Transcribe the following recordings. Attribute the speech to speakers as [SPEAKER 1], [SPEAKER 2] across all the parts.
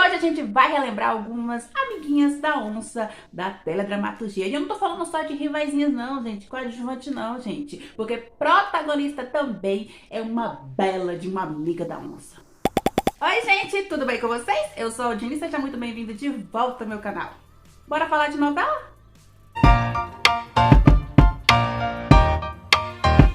[SPEAKER 1] hoje a gente vai relembrar algumas amiguinhas da onça da teledramaturgia. E eu não tô falando só de rivaizinhas não, gente, coadjuvante não, gente. Porque protagonista também é uma bela de uma amiga da onça. Oi, gente, tudo bem com vocês? Eu sou a Aldine e seja muito bem-vindo de volta ao meu canal. Bora falar de novela?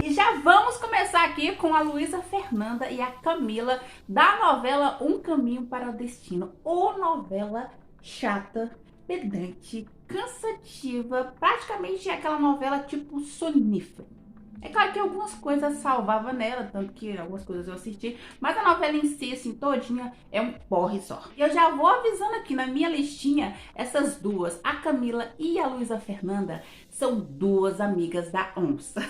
[SPEAKER 1] E já vamos começar aqui com a Luísa Fernanda e a Camila da novela Um Caminho para o Destino. Ô novela chata, pedante, cansativa, praticamente aquela novela tipo sonífera. É claro que algumas coisas salvava nela, tanto que algumas coisas eu assisti, mas a novela em si, assim, todinha, é um porre só. E eu já vou avisando aqui na minha listinha, essas duas, a Camila e a Luísa Fernanda, são duas amigas da onça.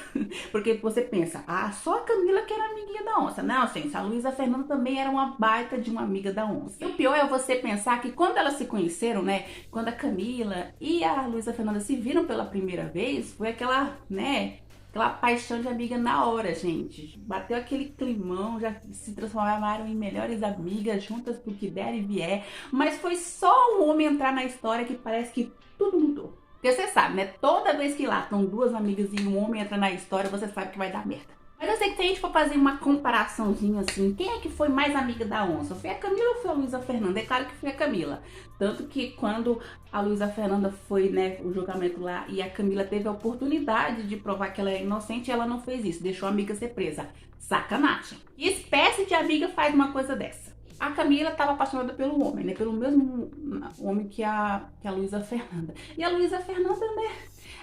[SPEAKER 1] Porque você pensa, ah, só a Camila que era amiguinha da onça. Não, gente, a Luísa Fernanda também era uma baita de uma amiga da onça. E o pior é você pensar que quando elas se conheceram, né, quando a Camila e a Luísa Fernanda se viram pela primeira vez, foi aquela, né, aquela paixão de amiga na hora, gente. Bateu aquele climão, já se transformaram em melhores amigas, juntas pro que der e vier. Mas foi só um homem entrar na história que parece que tudo mudou. Porque você sabe, né? Toda vez que lá estão duas amigas e um homem entra na história, você sabe que vai dar merda. Mas eu sei que se a gente for fazer uma comparaçãozinha assim, quem é que foi mais amiga da onça? Foi a Camila ou foi a Luísa Fernanda? É claro que foi a Camila. Tanto que quando a Luísa Fernanda foi, né, o julgamento lá e a Camila teve a oportunidade de provar que ela é inocente, ela não fez isso, deixou a amiga ser presa. Sacanagem. Que espécie de amiga faz uma coisa dessa? A Camila estava apaixonada pelo homem, né? Pelo mesmo homem que a Luísa Fernanda. E a Luísa Fernanda, né?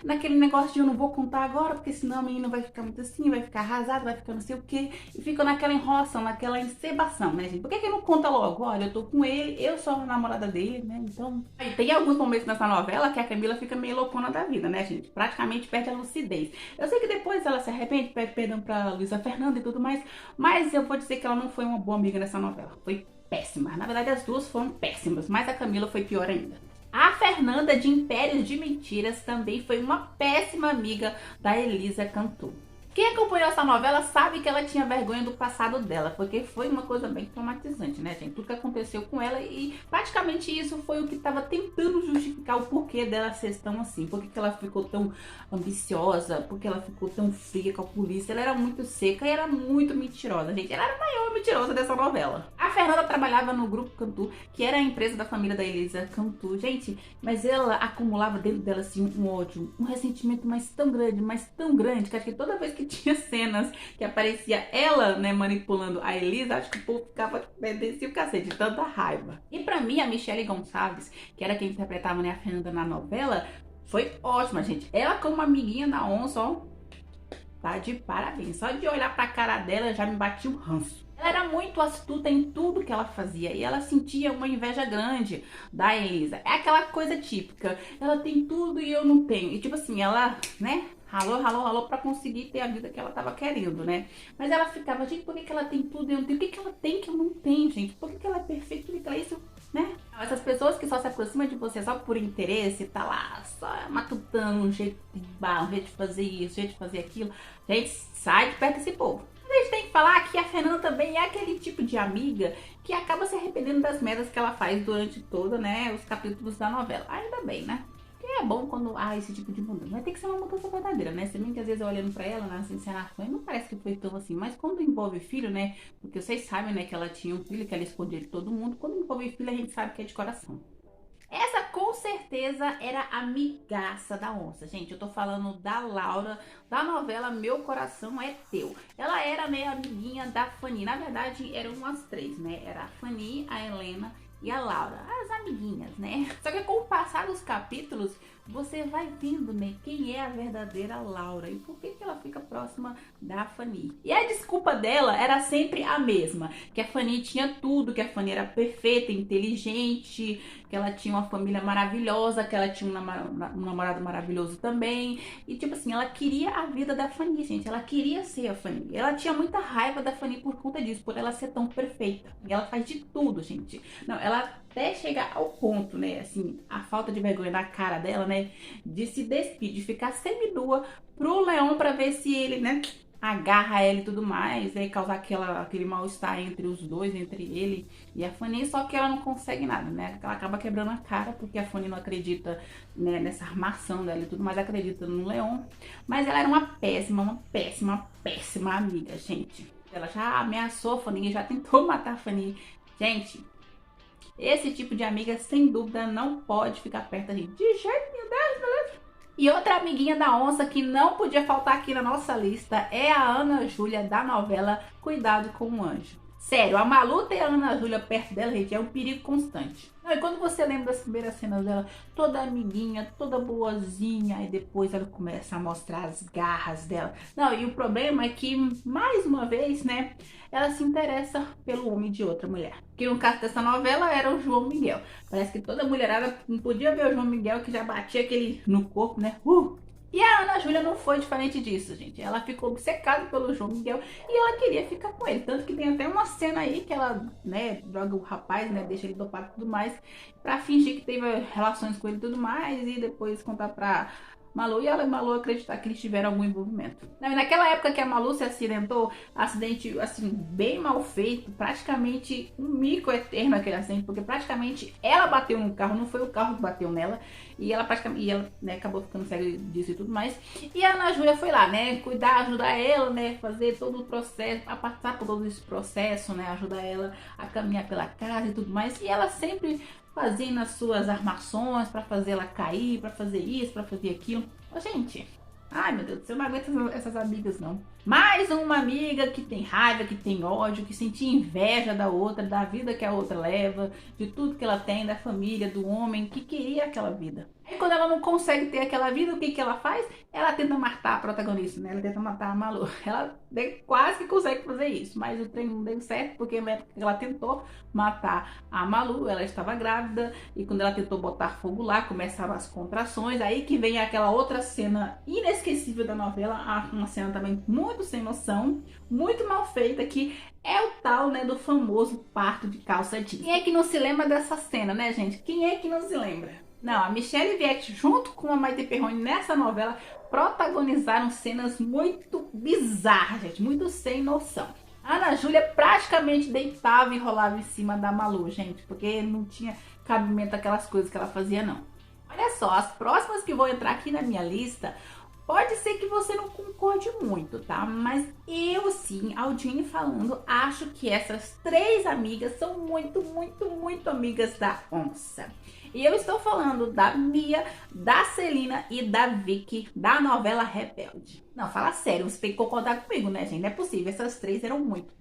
[SPEAKER 1] Naquele negócio de eu não vou contar agora, porque senão a menina vai ficar muito assim, vai ficar arrasada, vai ficar não sei o quê. E fica naquela enrolação, naquela encebação, né, gente? Por que não conta logo? Olha, eu tô com ele, eu sou a namorada dele, né? Então... Aí tem alguns momentos nessa novela que a Camila fica meio loucona da vida, né, gente? Praticamente perde a lucidez. Eu sei que depois ela se arrepende, pede perdão pra Luísa Fernanda e tudo mais, mas eu vou dizer que ela não foi uma boa amiga nessa novela. Foi péssima. Na verdade, as duas foram péssimas, mas a Camila foi pior ainda. A Fernanda de Impérios de Mentiras também foi uma péssima amiga da Elisa Cantu. Quem acompanhou essa novela sabe que ela tinha vergonha do passado dela, porque foi uma coisa bem traumatizante, né, gente? Tudo que aconteceu com ela e praticamente isso foi o que estava tentando justificar o porquê dela ser tão assim. Por que ela ficou tão ambiciosa, por que ela ficou tão fria com a polícia. Ela era muito seca e era muito mentirosa, gente. Ela era a maior mentirosa dessa novela. A Fernanda trabalhava no Grupo Cantu, que era a empresa da família da Elisa Cantu. Gente, mas ela acumulava dentro dela assim um ódio, um ressentimento mais tão grande, que acho que toda vez que tinha cenas que aparecia ela, né, manipulando a Elisa, acho que o povo ficava, descia o cacete de tanta raiva. E pra mim, a Michelle Gonçalves, que era quem interpretava, né, a Fernanda na novela, foi ótima, gente. Ela como amiguinha da onça, ó, tá de parabéns. Só de olhar pra cara dela já me batia um ranço. Ela era muito astuta em tudo que ela fazia e ela sentia uma inveja grande da Elisa. É aquela coisa típica, ela tem tudo e eu não tenho. E tipo assim, ela, né, ralou pra conseguir ter a vida que ela tava querendo, né? Mas ela ficava, gente, por que ela tem tudo e eu não tenho? O que ela tem que eu não tenho, gente? Por que ela é perfeita? Por que ela é isso, né? Essas pessoas que só se aproximam de você só por interesse, tá lá só matutando um jeito de bar, um jeito de fazer isso, um jeito de fazer aquilo. Gente, sai de perto desse povo. A gente tem que falar que a Fernanda também é aquele tipo de amiga que acaba se arrependendo das merdas que ela faz durante toda, né, os capítulos da novela. Ainda bem, né? Porque é bom quando há esse tipo de mudança. Mas tem que ser uma mudança verdadeira, né? Se bem que às vezes eu olhando pra ela nas encenações, não parece que foi tão assim. Mas quando envolve filho, né? Porque vocês sabem, né, que ela tinha um filho, que ela escondia de todo mundo. Quando envolve filho, a gente sabe que é de coração. Essa com certeza era a amigaça da onça. Gente, eu tô falando da Laura, da novela Meu Coração é Teu. Ela era, né, amiguinha da Fanny. Na verdade, eram as três, né? Era a Fanny, a Helena e a Laura. As amiguinhas, né? Só que com o passar dos capítulos, você vai vendo, né, quem é a verdadeira Laura e por que ela fica próxima da Fanny. E a desculpa dela era sempre a mesma, que a Fanny tinha tudo, que a Fanny era perfeita, inteligente, que ela tinha uma família maravilhosa, que ela tinha um namorado maravilhoso também. E tipo assim, ela queria a vida da Fanny, gente. Ela queria ser a Fanny. Ela tinha muita raiva da Fanny por conta disso, por ela ser tão perfeita. E ela faz de tudo, gente. Não, ela até chegar ao ponto, né, assim, a falta de vergonha na cara dela, né, de se despir, de ficar seminua pro Leão pra ver se ele, né, agarra ela e tudo mais, aí causa aquele mal-estar entre os dois, entre ele e a Fanny, só que ela não consegue nada, né? Ela acaba quebrando a cara, porque a Fanny não acredita, né, nessa armação dela e tudo mais, acredita no Leon. Mas ela era uma péssima amiga, gente. Ela já ameaçou a Fanny, já tentou matar a Fanny. Gente, esse tipo de amiga, sem dúvida, não pode ficar perto da gente. De jeito nenhum, Deus. E outra amiguinha da onça que não podia faltar aqui na nossa lista é a Ana Júlia da novela Cuidado com o Anjo. Sério, a Malu ter a Ana Júlia perto dela, gente, é um perigo constante. Não, e quando você lembra das primeiras cenas dela, toda amiguinha, toda boazinha, aí depois ela começa a mostrar as garras dela. Não, e o problema é que, mais uma vez, né, ela se interessa pelo homem de outra mulher. Que no caso dessa novela era o João Miguel. Parece que toda mulherada não podia ver o João Miguel, que já batia aquele no corpo, né? E a Ana Júlia não foi diferente disso, gente. Ela ficou obcecada pelo João Miguel e ela queria ficar com ele. Tanto que tem até uma cena aí que ela, né, droga o rapaz, né, deixa ele dopado e tudo mais, pra fingir que teve relações com ele e tudo mais, e depois contar pra Malu e a Malu acreditar que eles tiveram algum envolvimento. Naquela época que a Malu se acidentou, acidente assim, bem mal feito, praticamente um mico eterno aquele acidente, porque praticamente ela bateu no carro, não foi o carro que bateu nela, e ela praticamente, né, acabou ficando cega disso e tudo mais. E a Ana Júlia foi lá, né, cuidar, ajudar ela, né, fazer todo o processo, a passar por todo esse processo, né, ajudar ela a caminhar pela casa e tudo mais, e ela sempre fazendo as suas armações para fazer ela cair, para fazer isso, para fazer aquilo. Ô, gente, ai meu Deus do céu, eu não aguento essas amigas não. Mais uma amiga que tem raiva, que tem ódio, que sentia inveja da outra, da vida que a outra leva, de tudo que ela tem, da família, do homem, que queria aquela vida. E quando ela não consegue ter aquela vida, o que que ela faz? Ela tenta matar a protagonista, né? Ela tenta matar a Malu. Ela quase que consegue fazer isso, mas o trem não deu certo, porque na época que ela tentou matar a Malu, ela estava grávida, e quando ela tentou botar fogo lá, começaram as contrações, aí que vem aquela outra cena inesquecível da novela, uma cena também muito sem noção, muito mal feita, que é o tal, né, do famoso parto de calça jeans. Quem é que não se lembra dessa cena, né, gente? Quem é que não se lembra? Não, a Michelle Vietti, junto com a Maite Perrone nessa novela, protagonizaram cenas muito bizarras, gente, muito sem noção. A Ana Júlia praticamente deitava e rolava em cima da Malu, gente, porque não tinha cabimento aquelas coisas que ela fazia, não. Olha só, as próximas que vou entrar aqui na minha lista, pode ser que você não concorde muito, tá? Mas eu sim, Aldine falando, acho que essas três amigas são muito amigas da onça. E eu estou falando da Mia, da Celina e da Vicky, da novela Rebelde. Não, fala sério, você tem que concordar comigo, né, gente? Não é possível, essas três eram muito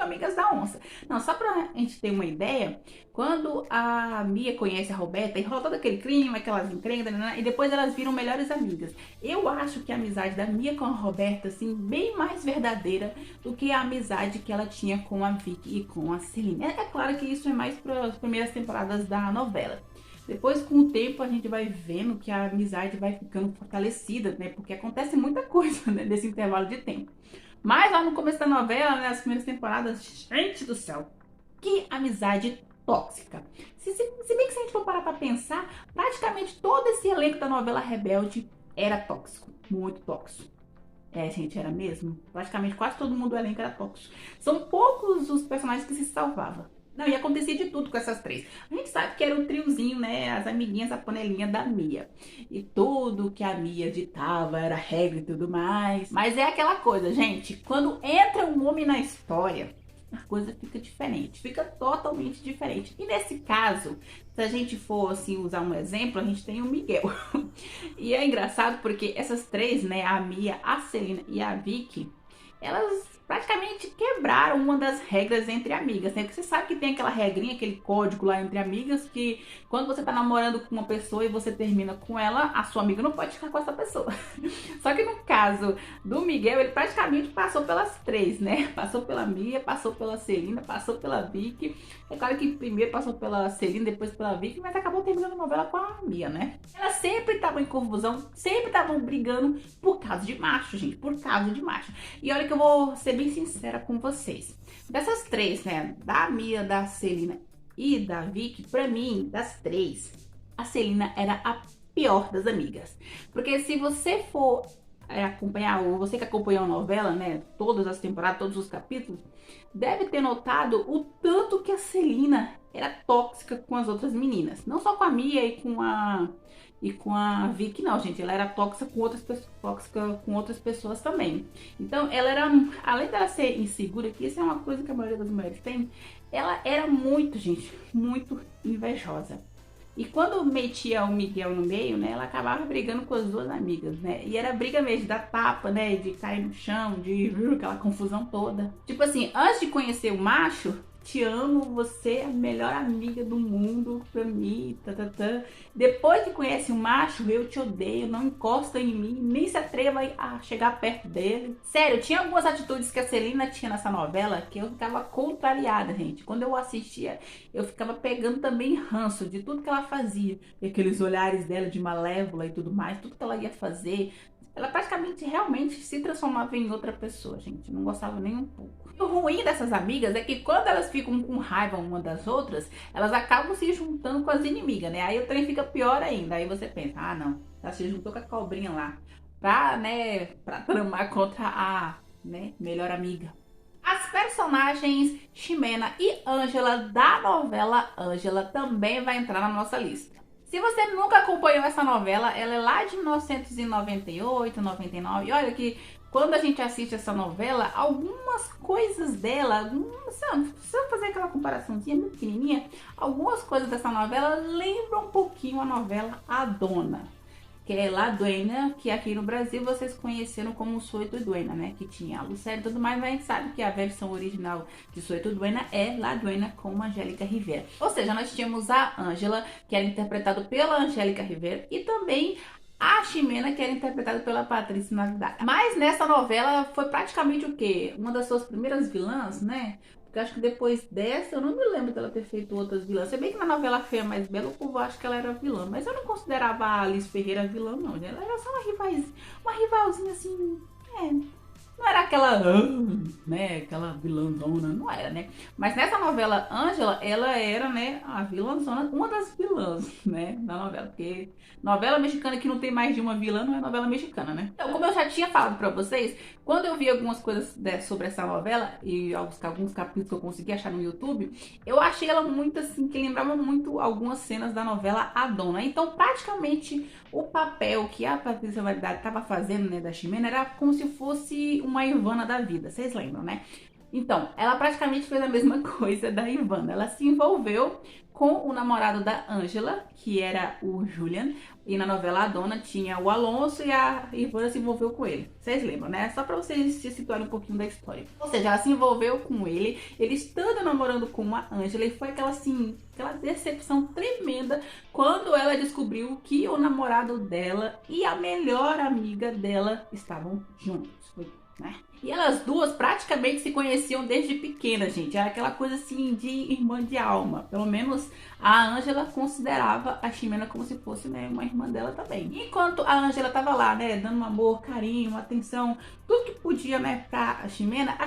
[SPEAKER 1] amigas da onça. Não, só pra gente ter uma ideia, quando a Mia conhece a Roberta e rola todo aquele crime, aquelas encrencas, né, e depois elas viram melhores amigas. Eu acho que a amizade da Mia com a Roberta, assim, bem mais verdadeira do que a amizade que ela tinha com a Vicky e com a Celina. É claro que isso é mais para as primeiras temporadas da novela. Depois, com o tempo, a gente vai vendo que a amizade vai ficando fortalecida, né? Porque acontece muita coisa, né, nesse intervalo de tempo. Mas lá no começo da novela, né, as primeiras temporadas, gente do céu, que amizade tóxica. Se bem que se a gente for parar pra pensar, praticamente todo esse elenco da novela Rebelde era tóxico, muito tóxico. É, gente, era mesmo. Praticamente quase todo mundo do elenco era tóxico. São poucos os personagens que se salvavam. Não, e acontecia de tudo com essas três. A gente sabe que era o triozinho, né? As amiguinhas, a panelinha da Mia. E tudo que a Mia ditava era regra e tudo mais. Mas é aquela coisa, gente. Quando entra um homem na história, a coisa fica diferente. Fica totalmente diferente. E nesse caso, se a gente for, assim, usar um exemplo, a gente tem o Miguel. E é engraçado porque essas três, né? A Mia, a Celina e a Vicky, elas praticamente quebraram uma das regras entre amigas, né? Porque você sabe que tem aquela regrinha, aquele código lá entre amigas, que quando você tá namorando com uma pessoa e você termina com ela, a sua amiga não pode ficar com essa pessoa. Só que no caso do Miguel, ele praticamente passou pelas três, né? Passou pela Mia, passou pela Celina, passou pela Vicky. É claro que primeiro passou pela Celina, depois pela Vicky, mas acabou terminando a novela com a Mia, né? Elas sempre estavam em confusão, sempre estavam brigando por causa de macho, gente, por causa de macho. E olha que eu vou ser bem sincera com vocês. Dessas três, né, da Mia, da Celina e da Vicky, pra mim, das três, a Celina era a pior das amigas. Porque se você for acompanhar, ou você que acompanhou a novela, né, todas as temporadas, todos os capítulos, deve ter notado o tanto que a Celina era tóxica com as outras meninas. Não só com a Mia e com a Vicky, não, gente. Ela era tóxica com outras pessoas também. Então, ela era, além dela ser insegura, que isso é uma coisa que a maioria das mulheres tem, ela era muito, gente, muito invejosa. E quando metia o Miguel no meio, né, ela acabava brigando com as duas amigas, né? E era briga mesmo, de dar tapa, né, de cair no chão, de aquela confusão toda. Tipo assim, antes de conhecer o macho, te amo, você é a melhor amiga do mundo pra mim, tá. Depois que conhece o macho, eu te odeio, não encosta em mim, nem se atreva a chegar perto dele. Sério, tinha algumas atitudes que a Celina tinha nessa novela que eu ficava contrariada, gente. Quando eu assistia, eu ficava pegando também ranço de tudo que ela fazia. E aqueles olhares dela de malévola e tudo mais, tudo que ela ia fazer. Ela praticamente realmente se transformava em outra pessoa, gente. Não gostava nem um pouco. E o ruim dessas amigas é que quando elas ficam com raiva uma das outras, elas acabam se juntando com as inimigas, né? Aí o trem fica pior ainda. Aí você pensa, ah não, ela se juntou com a cobrinha lá pra, né, pra tramar contra a, né, melhor amiga. As personagens Ximena e Ângela da novela Ângela também vai entrar na nossa lista. Se você nunca acompanhou essa novela, ela é lá de 1998, 99. E olha que quando a gente assiste essa novela, algumas coisas dela, se eu fazer aquela comparaçãozinha muito pequenininha, algumas coisas dessa novela lembram um pouquinho a novela A Dona, que é La Duena, que aqui no Brasil vocês conheceram como Soy Tu Duena, né? Que tinha a Lucélia e tudo mais, mas a gente sabe que a versão original de Soy Tu Duena é La Duena com Angélica Rivera. Ou seja, nós tínhamos a Ângela, que era interpretada pela Angélica Rivera, e também a Ximena, que era interpretada pela Patrícia Navidade. Mas nessa novela foi praticamente o quê? Uma das suas primeiras vilãs, né? Porque acho que depois dessa, eu não me lembro dela ter feito outras vilãs. Se bem que na novela Feia Mais Bela, o povo acha que ela era vilã. Mas eu não considerava a Alice Ferreira vilã, não. Ela era só uma rivalzinha assim. Não era aquela, né, aquela vilãzona, não era, né? Mas nessa novela Ângela, ela era, né, a vilãzona, uma das vilãs, né, da novela. Porque novela mexicana que não tem mais de uma vilã não é novela mexicana, né? Então, como eu já tinha falado pra vocês, quando eu vi algumas coisas sobre essa novela e alguns capítulos que eu consegui achar no YouTube, eu achei ela muito assim, que lembrava muito algumas cenas da novela A Dona. Então, praticamente, o papel que a Patrícia Navidade estava fazendo, né, da Ximena, era como se fosse uma Ivana da vida, vocês lembram, né? Então, ela praticamente fez a mesma coisa da Ivana. Ela se envolveu com o namorado da Ângela, que era o Julian, e na novela A Dona tinha o Alonso e a Ivana se envolveu com ele. Vocês lembram, né? Só pra vocês se situarem um pouquinho da história. Ou seja, ela se envolveu com ele, ele estando namorando com a Ângela, e foi aquela assim, aquela decepção tremenda quando ela descobriu que o namorado dela e a melhor amiga dela estavam juntos. Né? E elas duas praticamente se conheciam desde pequena, gente. Era aquela coisa assim de irmã de alma. Pelo menos a Ângela considerava a Ximena como se fosse, né, uma irmã dela também. Enquanto a Ângela tava lá, né, dando um amor, carinho, atenção, tudo que podia, né, pra a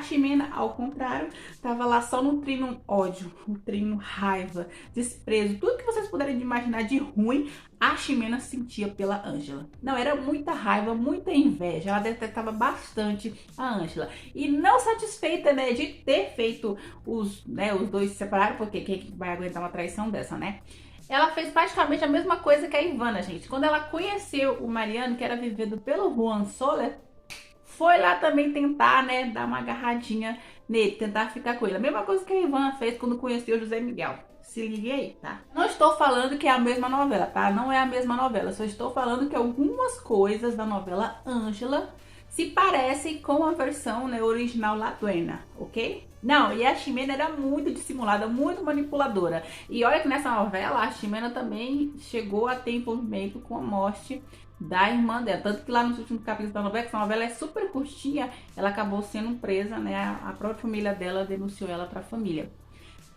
[SPEAKER 1] Ximena, ao contrário, tava lá só nutrindo ódio, nutrindo raiva, desprezo, tudo que vocês puderem imaginar de ruim, a Ximena sentia pela Ângela. Não, era muita raiva, muita inveja. Ela detestava bastante a Ângela. E não satisfeita, né, de ter feito os dois se separaram, porque quem vai aguentar uma traição dessa, né? Ela fez praticamente a mesma coisa que a Ivana, gente. Quando ela conheceu o Mariano, que era vivido pelo Juan Soler, foi lá também tentar, né, dar uma agarradinha nele, tentar ficar com ele. A mesma coisa que a Ivana fez quando conheceu o José Miguel. Se ligue aí, tá? Não estou falando que é a mesma novela, tá? Não é a mesma novela. Só estou falando que algumas coisas da novela Ângela se parecem com a versão, né, original La Duena, ok? Não, e a Ximena era muito dissimulada, muito manipuladora. E olha que nessa novela a Ximena também chegou a ter envolvimento com a morte da irmã dela. Tanto que lá nos últimos capítulos da novela, que essa novela é super curtinha, ela acabou sendo presa, né? A própria família dela denunciou ela pra família.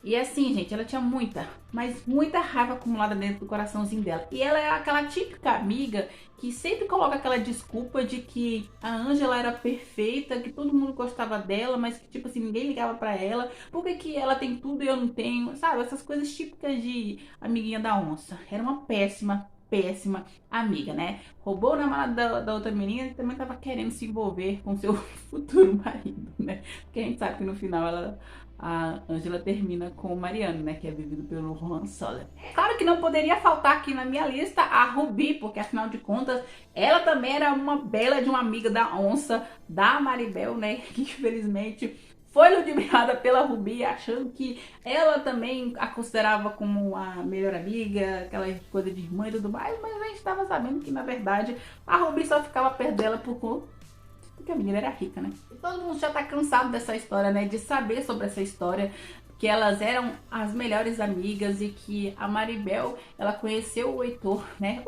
[SPEAKER 1] E assim, gente, ela tinha muita, mas muita raiva acumulada dentro do coraçãozinho dela. E ela é aquela típica amiga que sempre coloca aquela desculpa de que a Ângela era perfeita, que todo mundo gostava dela, mas que, tipo assim, ninguém ligava pra ela. Por que ela tem tudo e eu não tenho? Sabe, essas coisas típicas de amiguinha da onça. Era uma péssima péssima amiga, né? Roubou o namorado da outra menina e também tava querendo se envolver com seu futuro marido, né? Porque a gente sabe que no final a Angela termina com o Mariano, né? Que é vivido pelo Juan Soler. Claro que não poderia faltar aqui na minha lista a Ruby, porque afinal de contas ela também era uma bela de uma amiga da onça, da Maribel, né? Que infelizmente foi ludibriada pela Ruby, achando que ela também a considerava como a melhor amiga, aquela coisa de irmã e tudo mais, mas a gente estava sabendo que na verdade a Ruby só ficava perto dela porque a menina era rica, né? E todo mundo já tá cansado dessa história, né? De saber sobre essa história, que elas eram as melhores amigas e que a Maribel, ela conheceu o Heitor, né?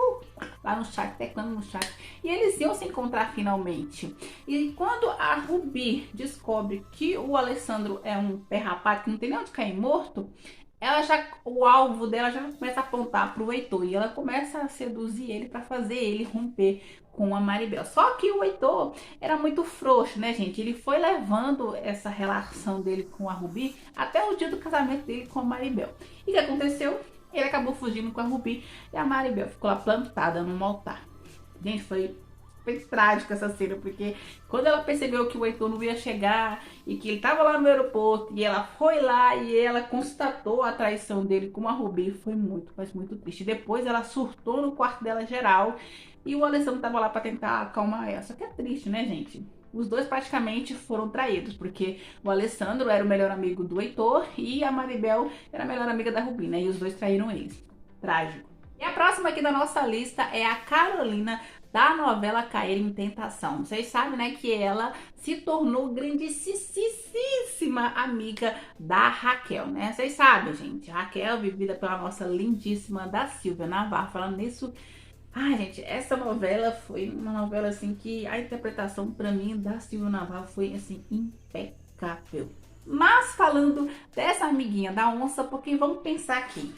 [SPEAKER 1] Lá no chat, teclando no chat. E eles iam se encontrar finalmente. E quando a Ruby descobre que o Alessandro é um pé rapado, que não tem nem onde cair morto, o alvo dela já começa a apontar pro Heitor. E ela começa a seduzir ele para fazer ele romper com a Maribel. Só que o Heitor era muito frouxo, né, gente? Ele foi levando essa relação dele com a Ruby até o dia do casamento dele com a Maribel. E o que aconteceu? Ele acabou fugindo com a Ruby e a Maribel ficou lá plantada num altar. Gente, foi trágica essa cena, porque quando ela percebeu que o Heitor não ia chegar e que ele tava lá no aeroporto e ela foi lá e ela constatou a traição dele com a Ruby, foi muito, mas muito triste. Depois ela surtou no quarto dela geral e o Alessandro tava lá pra tentar acalmar ela. Só que é triste, né, gente? Os dois praticamente foram traídos, porque o Alessandro era o melhor amigo do Heitor e a Maribel era a melhor amiga da Ruby, né? E os dois traíram eles. Trágico. E a próxima aqui da nossa lista é a Carolina, da novela Cair em Tentação. Vocês sabem, né, que ela se tornou grandíssima amiga da Raquel, né? Vocês sabem, gente. A Raquel, vivida pela nossa lindíssima da Silvia Navarro. Falando nisso, ai, gente, essa novela foi uma novela, assim, que a interpretação, pra mim, da Silvia Navarro foi, assim, impecável. Mas falando dessa amiguinha da onça, porque vamos pensar aqui.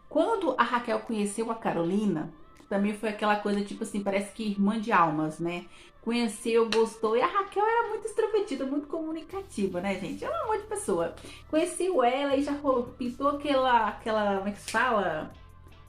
[SPEAKER 1] Quando a Raquel conheceu a Carolina, também foi aquela coisa, tipo assim, parece que irmã de almas, né? Conheceu, gostou. E a Raquel era muito extrovertida, muito comunicativa, né, gente? Ela é uma amor de pessoa. Conheceu ela e já pintou aquela, como é que se fala?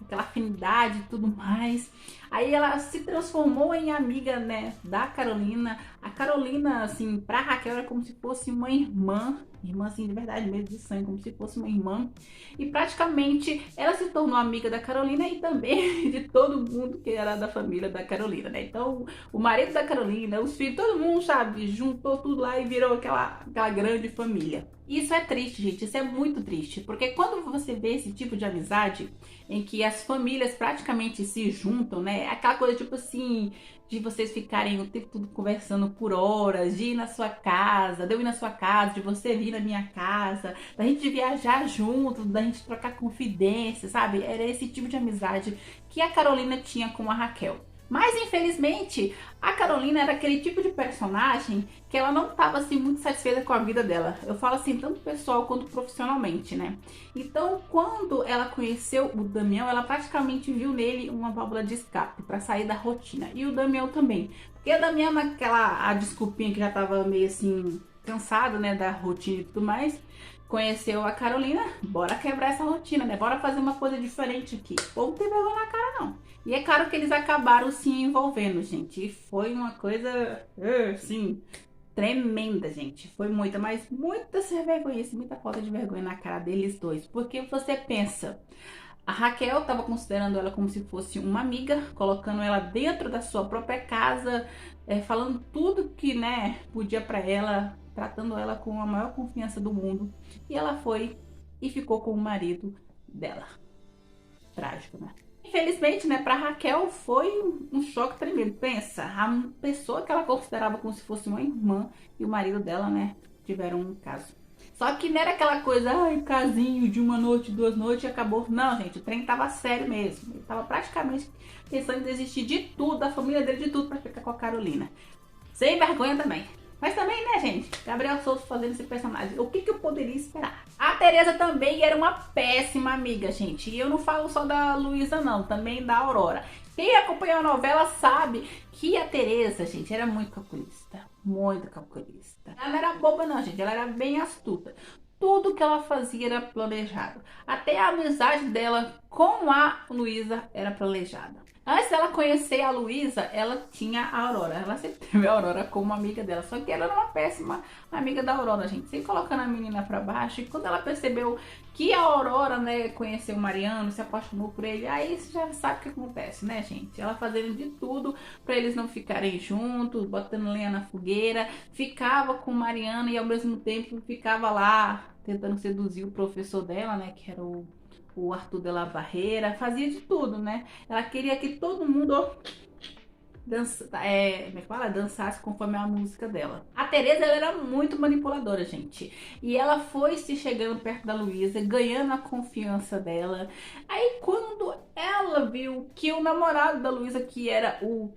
[SPEAKER 1] Aquela afinidade e tudo mais. Aí ela se transformou em amiga, né, da Carolina. A Carolina, assim, pra Raquel era como se fosse uma irmã. Irmã, assim, de verdade mesmo, de sangue, como se fosse uma irmã. E praticamente ela se tornou amiga da Carolina e também de todo mundo que era da família da Carolina, né? Então, o marido da Carolina, os filhos, todo mundo, sabe, juntou tudo lá e virou aquela grande família. Isso é triste, gente, isso é muito triste, porque quando você vê esse tipo de amizade em que as famílias praticamente se juntam, né? Aquela coisa tipo assim, de vocês ficarem o tempo todo conversando por horas, de ir na sua casa, de eu ir na sua casa, de você vir na minha casa, da gente viajar junto, da gente trocar confidências, sabe? Era esse tipo de amizade que a Carolina tinha com a Raquel. Mas infelizmente, a Carolina era aquele tipo de personagem que ela não estava assim muito satisfeita com a vida dela. Eu falo assim, tanto pessoal quanto profissionalmente, né? Então, quando ela conheceu o Damião, ela praticamente viu nele uma válvula de escape para sair da rotina. E o Damião também. Porque o Damião, a desculpinha que já estava meio assim cansado, né, da rotina e tudo mais, conheceu a Carolina, bora quebrar essa rotina, né? Bora fazer uma coisa diferente aqui. Ou não tem vergonha na cara, não. E é claro que eles acabaram se envolvendo, gente. E foi uma coisa, assim, tremenda, gente. Foi muita, mas muita sem vergonha, muita falta de vergonha na cara deles dois. Porque você pensa, a Raquel estava considerando ela como se fosse uma amiga, colocando ela dentro da sua própria casa, falando tudo que, né, podia pra ela, tratando ela com a maior confiança do mundo. E ela foi e ficou com o marido dela. Trágico, né? Infelizmente, né, pra Raquel foi um choque tremendo. Pensa, a pessoa que ela considerava como se fosse uma irmã e o marido dela, né, tiveram um caso. Só que não era aquela coisa, ai, casinho de uma noite, 2 noites e acabou. Não, gente, o trem tava sério mesmo. Ele tava praticamente pensando em desistir de tudo, da família dele, de tudo pra ficar com a Carolina. Sem vergonha também. Mas também, né, gente, Gabriel Souto fazendo esse personagem, o que eu poderia esperar? A Tereza também era uma péssima amiga, gente. E eu não falo só da Luísa, não, também da Aurora. Quem acompanhou a novela sabe que a Tereza, gente, era muito calculista. Muito calculista. Ela não era boba, não, gente. Ela era bem astuta. Tudo que ela fazia era planejado. Até a amizade dela com a Luísa era planejada. Antes dela conhecer a Luísa, ela tinha a Aurora. Ela sempre teve a Aurora como amiga dela. Só que ela era uma péssima amiga da Aurora, gente. Sempre colocando a menina pra baixo. E quando ela percebeu que a Aurora, né, conheceu o Mariano, se apaixonou por ele, aí você já sabe o que acontece, né, gente? Ela fazendo de tudo pra eles não ficarem juntos, botando lenha na fogueira. Ficava com o Mariano e ao mesmo tempo ficava lá tentando seduzir o professor dela, né, que era o Arthur de la Barreira, fazia de tudo, né? Ela queria que todo mundo dançasse conforme a música dela. A Teresa, ela era muito manipuladora, gente. E ela foi se chegando perto da Luísa, ganhando a confiança dela. Aí quando ela viu que o namorado da Luísa, que era o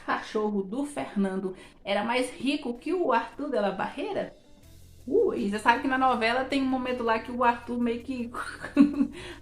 [SPEAKER 1] cachorro do Fernando, era mais rico que o Arthur de la Barreira, e você sabe que na novela tem um momento lá que o Arthur meio que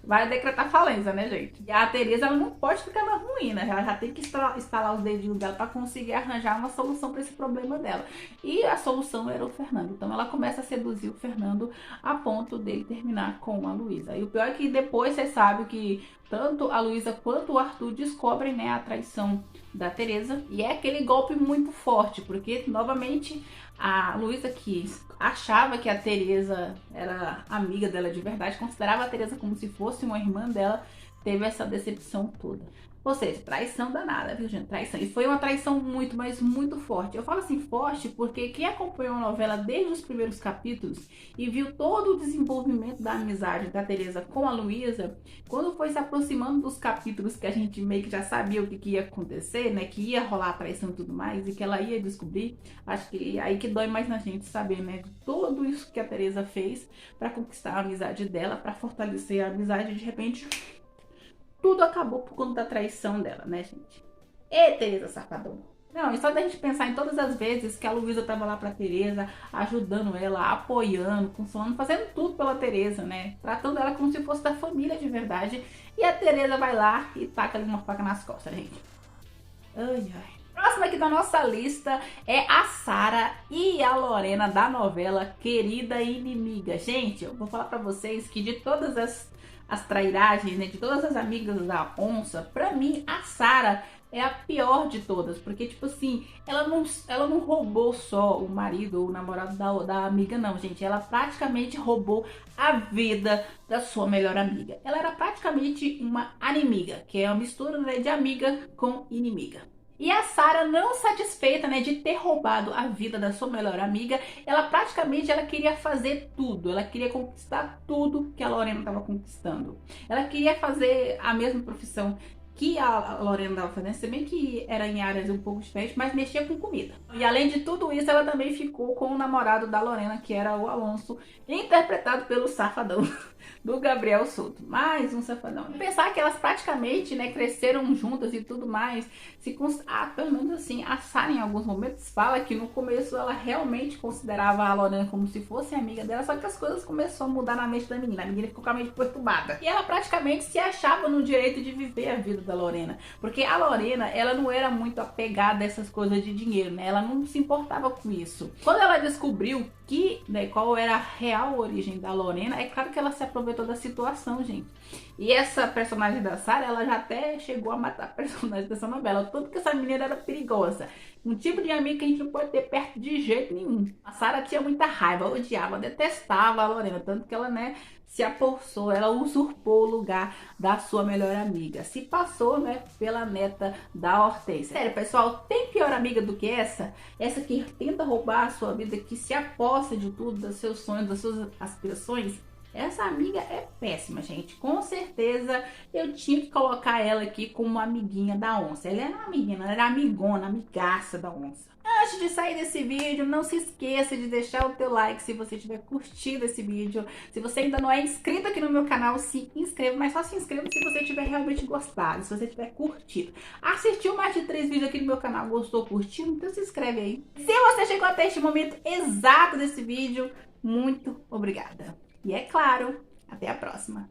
[SPEAKER 1] vai decretar falência, né, gente? E a Teresa, ela não pode ficar na ruína, ela já tem que instalar os dedinhos dela pra conseguir arranjar uma solução pra esse problema dela. E a solução era o Fernando. Então ela começa a seduzir o Fernando a ponto dele terminar com a Luísa. E o pior é que depois você sabe que tanto a Luísa quanto o Arthur descobrem, né, a traição da Teresa. E é aquele golpe muito forte, porque novamente a Luísa, que achava que a Teresa era amiga dela de verdade, considerava a Teresa como se fosse uma irmã dela, teve essa decepção toda. Ou seja, traição danada, viu, gente? Traição. E foi uma traição muito, mas muito forte. Eu falo assim forte porque quem acompanhou a novela desde os primeiros capítulos e viu todo o desenvolvimento da amizade da Teresa com a Luísa, quando foi se aproximando dos capítulos que a gente meio que já sabia o que ia acontecer, né? Que ia rolar a traição e tudo mais, e que ela ia descobrir, acho que aí que dói mais na gente saber, né? De tudo isso que a Teresa fez pra conquistar a amizade dela, pra fortalecer a amizade, de repente tudo acabou por conta da traição dela, né, gente? E Teresa safadona. Não, e só da gente pensar em todas as vezes que a Luísa tava lá pra Teresa, ajudando ela, apoiando, consolando, fazendo tudo pela Teresa, né? Tratando ela como se fosse da família de verdade. E a Teresa vai lá e taca ali uma faca nas costas, gente. Ai, ai. Próxima aqui da nossa lista é a Sara e a Lorena da novela Querida Inimiga. Gente, eu vou falar pra vocês que de todas as trairagens, né, de todas as amigas da onça, pra mim a Sara é a pior de todas, porque tipo assim, ela não roubou só o marido ou o namorado da amiga, não, gente. Ela praticamente roubou a vida da sua melhor amiga. Ela era praticamente uma inimiga, que é uma mistura, né, de amiga com inimiga. E a Sara, não satisfeita, né, de ter roubado a vida da sua melhor amiga, ela queria fazer tudo. Ela queria conquistar tudo que a Lorena estava conquistando. Ela queria fazer a mesma profissão que a Lorena estava fazendo, se bem que era em áreas um pouco diferentes, mas mexia com comida. E além de tudo isso, ela também ficou com o namorado da Lorena, que era o Alonso, interpretado pelo safadão do Gabriel Souto. Mais um safadão. Pensar que elas praticamente, né, cresceram juntas e tudo mais. Pelo menos assim, a Sara em alguns momentos fala que no começo ela realmente considerava a Lorena como se fosse amiga dela, só que as coisas começaram a mudar na mente da menina. A menina ficou com a mente perturbada. E ela praticamente se achava no direito de viver a vida da Lorena. Porque a Lorena, ela não era muito apegada a essas coisas de dinheiro, né? Ela não se importava com isso. Quando ela descobriu que, né, qual era a real origem da Lorena, é claro que ela se aproveitou da situação, gente. E essa personagem da Sara, ela já até chegou a matar a personagem dessa novela. Tanto que essa menina era perigosa. Um tipo de amiga que a gente não pode ter perto de jeito nenhum. A Sara tinha muita raiva, odiava, detestava a Lorena. Tanto que ela, né, se apossou, ela usurpou o lugar da sua melhor amiga. Se passou, né, pela neta da Hortência. Sério, pessoal, tem pior amiga do que essa? Essa que tenta roubar a sua vida, que se aposta de tudo, dos seus sonhos, das suas aspirações. Essa amiga é péssima, gente. Com certeza eu tinha que colocar ela aqui como uma amiguinha da onça. Ela era uma amiguinha, ela era amigona, amigaça da onça. Antes de sair desse vídeo, não se esqueça de deixar o teu like se você tiver curtido esse vídeo. Se você ainda não é inscrito aqui no meu canal, se inscreva, mas só se inscreva se você tiver realmente gostado, se você tiver curtido. Assistiu mais de 3 vídeos aqui no meu canal, gostou, curtiu? Então se inscreve aí. Se você chegou até este momento exato desse vídeo, muito obrigada. E é claro, até a próxima.